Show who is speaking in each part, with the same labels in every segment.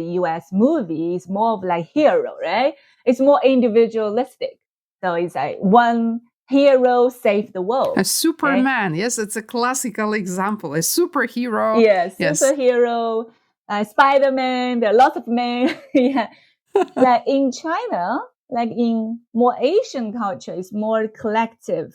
Speaker 1: US movie is more of like hero, right? It's more individualistic. So it's like one hero saved the world.
Speaker 2: A Superman, yes, it's a classical example. A superhero.
Speaker 1: Yes, superhero, Spider-Man, there are lots of men. Yeah. Like in China, like in more Asian culture, it's more collectivism.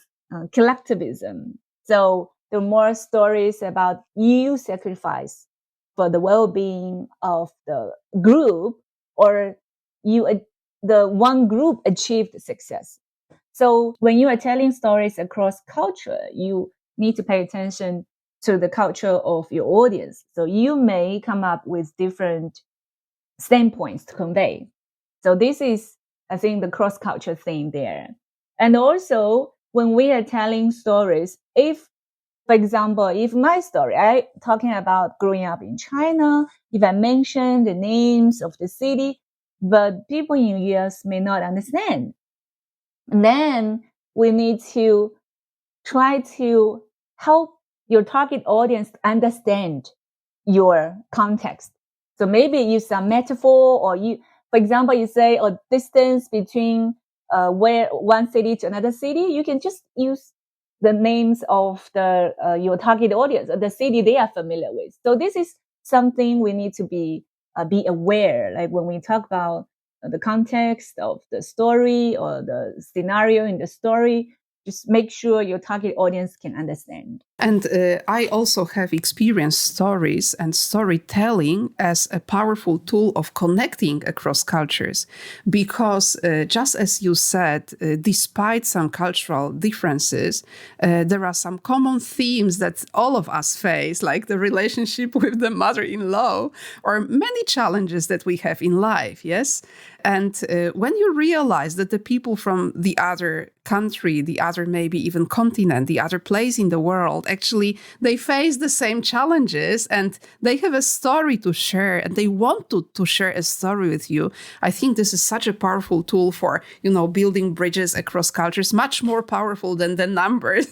Speaker 1: So there are more stories about you sacrifice for the well-being of the group, or the one group achieved success. So when you are telling stories across culture, you need to pay attention to the culture of your audience. So you may come up with different standpoints to convey. So this is, I think, the cross-culture thing there. And also, when we are telling stories, if, for example, if my story, I talking about growing up in China, if I mention the names of the city, but people in US may not understand, then we need to try to help your target audience understand your context. So maybe use some metaphor, or for example, you say a distance between where one city to another city. You can just use the names of your target audience, the city they are familiar with. So this is something we need to be aware. Like when we talk about the context of the story or the scenario in the story, just make sure your target audience can understand.
Speaker 2: And I also have experienced stories and storytelling as a powerful tool of connecting across cultures. Because just as you said, despite some cultural differences, there are some common themes that all of us face, like the relationship with the mother-in-law, or many challenges that we have in life, yes? And when you realize that the people from the other country, the other maybe even continent, the other place in the world, actually they face the same challenges and they have a story to share and they want to share a story with you. I think this is such a powerful tool for, building bridges across cultures, much more powerful than the numbers,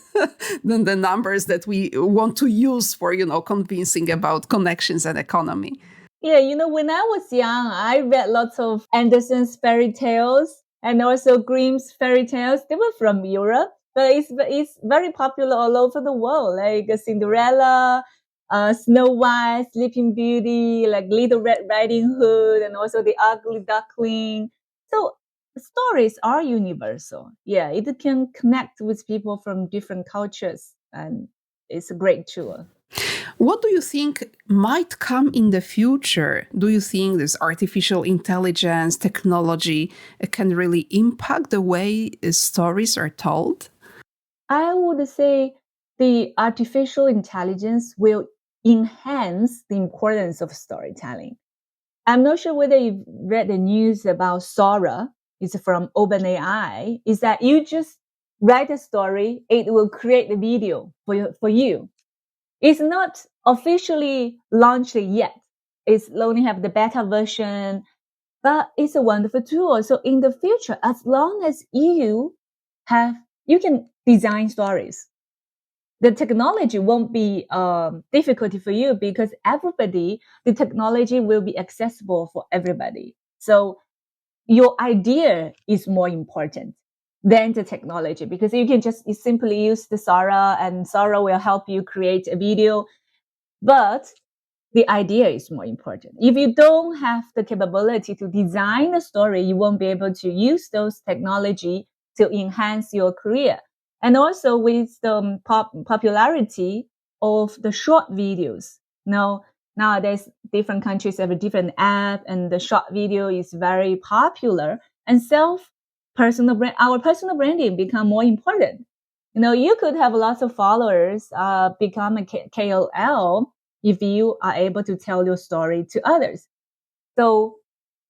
Speaker 2: that we want to use for, convincing about connections and economy.
Speaker 1: Yeah, when I was young, I read lots of Andersen's fairy tales and also Grimm's fairy tales. They were from Europe, but it's very popular all over the world, like Cinderella, Snow White, Sleeping Beauty, like Little Red Riding Hood, and also The Ugly Duckling. So stories are universal. Yeah, it can connect with people from different cultures, and it's a great tool.
Speaker 2: What do you think might come in the future? Do you think this artificial intelligence technology can really impact the way stories are told?
Speaker 1: I would say the artificial intelligence will enhance the importance of storytelling. I'm not sure whether you've read the news about Sora. It's from OpenAI. Is that you just write a story, it will create the video for you. It's not officially launched yet. It's only have the beta version, but it's a wonderful tool. So in the future, as long as you can design stories, the technology won't be difficult for you because the technology will be accessible for everybody. So your idea is more important than the technology, because you can just simply use the Sora and Sora will help you create a video. But the idea is more important. If you don't have the capability to design a story, you won't be able to use those technology to enhance your career. And also with the popularity of the short videos. Nowadays, different countries have a different app, and the short video is very popular. And our personal branding become more important. You could have lots of followers, become a KOL if you are able to tell your story to others. So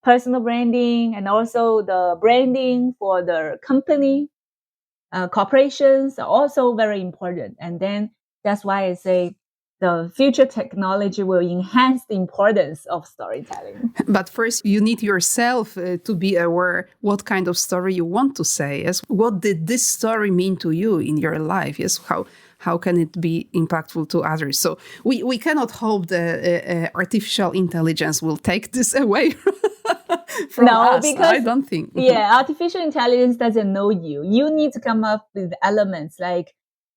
Speaker 1: personal branding and also the branding for the company, corporations are also very important. And then that's why I say the future technology will enhance the importance of storytelling.
Speaker 2: But first, you need yourself to be aware what kind of story you want to say. Yes, what did this story mean to you in your life? Yes, how can it be impactful to others? So we cannot hope the artificial intelligence will take this away from
Speaker 1: No,
Speaker 2: us. I
Speaker 1: because
Speaker 2: don't think.
Speaker 1: yeah, artificial intelligence doesn't know you. You need to come up with elements like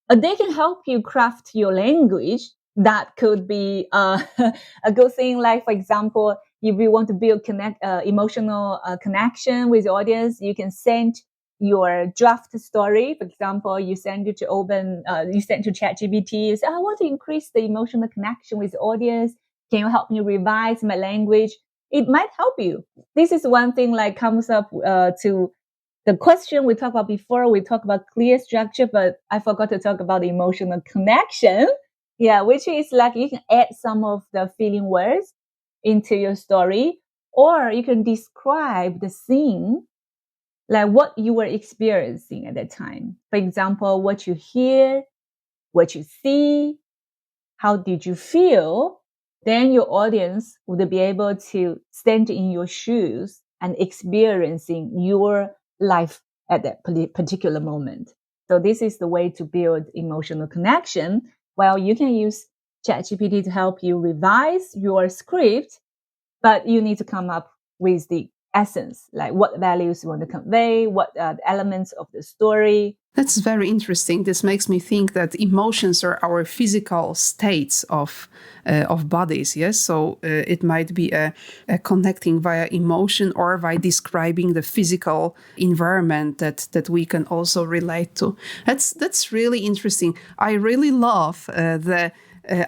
Speaker 1: they can help you craft your language. That could be a good thing. Like for example, if you want to build emotional connection with the audience, you can send your draft story. For example, you send it to you send to ChatGPT. You say, I want to increase the emotional connection with the audience. Can you help me revise my language? It might help you. This is one thing like comes up to the question we talked about before. We talked about clear structure, but I forgot to talk about the emotional connection. Yeah, which is like you can add some of the feeling words into your story, or you can describe the scene, like what you were experiencing at that time. For example, what you hear, what you see, how did you feel? Then your audience would be able to stand in your shoes and experiencing your life at that particular moment. So this is the way to build emotional connection. Well, you can use ChatGPT to help you revise your script, but you need to come up with the essence, like what values you want to convey, what are the elements of the story.
Speaker 2: That's very interesting. This makes me think that emotions are our physical states of bodies. Yes, so it might be a connecting via emotion or by describing the physical environment that we can also relate to. That's really interesting. I really love the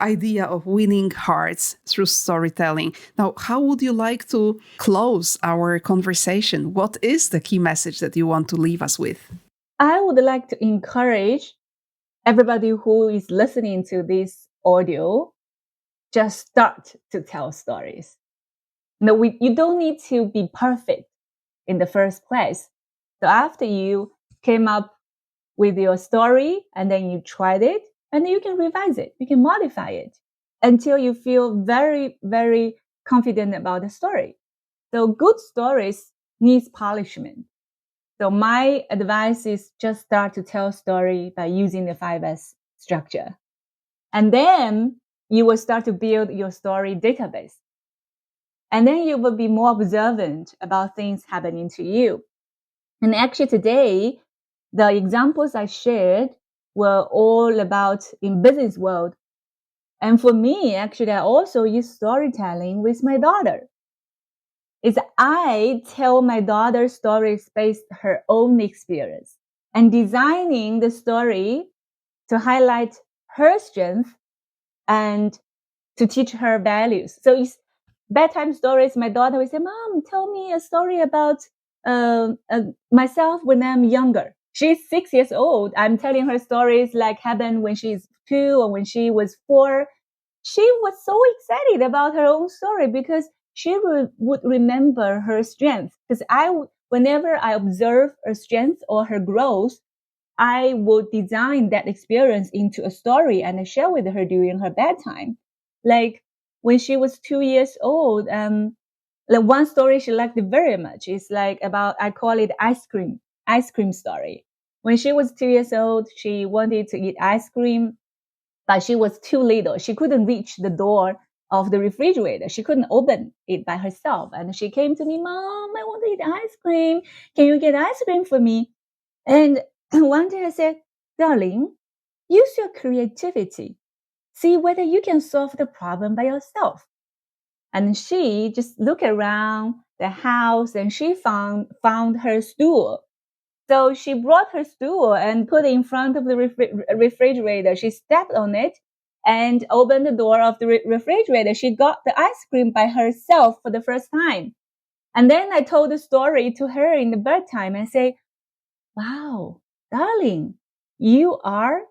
Speaker 2: idea of winning hearts through storytelling. Now, how would you like to close our conversation? What is the key message that you want to leave us with?
Speaker 1: I would like to encourage everybody who is listening to this audio, just start to tell stories. No, you don't need to be perfect in the first place. So after you came up with your story and then you tried it, and then you can revise it, you can modify it until you feel very, very confident about the story. So good stories needs polishment. So my advice is just start to tell a story by using the 5S structure. And then you will start to build your story database. And then you will be more observant about things happening to you. And actually today, the examples I shared were all about in business world. And for me, actually, I also use storytelling with my daughter. Is I tell my daughter stories based her own experience and designing the story to highlight her strength and to teach her values. So it's bedtime stories. My daughter will say, Mom, tell me a story about myself when I'm younger. She's 6 years old. I'm telling her stories like happened when she's 2 or when she was 4. She was so excited about her own story because she would remember her strength. Because whenever I observe her strength or her growth, I would design that experience into a story and I share with her during her bedtime. Like when she was 2 years old, like one story she liked very much is like about, I call it ice cream story. When she was 2 years old, she wanted to eat ice cream, but she was too little. She couldn't reach the door of the refrigerator. She couldn't open it by herself. And she came to me, Mom, I want to eat ice cream. Can you get ice cream for me? And one day I said, darling, use your creativity. See whether you can solve the problem by yourself. And she just looked around the house and she found her stool. So she brought her stool and put it in front of the refrigerator. She stepped on it and opened the door of the refrigerator. She got the ice cream by herself for the first time. And then I told the story to her in the bedtime and say, wow, darling, you are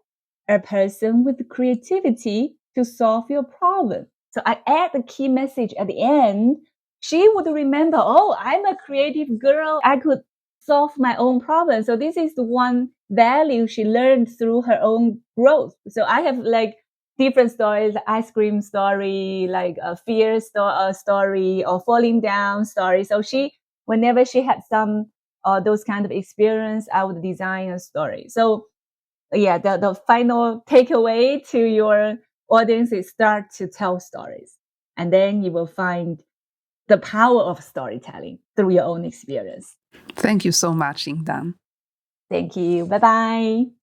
Speaker 1: a person with creativity to solve your problem. So I add the key message at the end. She would remember, oh, I'm a creative girl. I could solve my own problem. So this is the one value she learned through her own growth. So I have like different stories, ice cream story, like a fear story or falling down story. So whenever she had some those kind of experience, I would design a story. So the final takeaway to your audience is start to tell stories. And then you will find the power of storytelling through your own experience.
Speaker 2: Thank you so much, Ingdan.
Speaker 1: Thank you. Bye bye.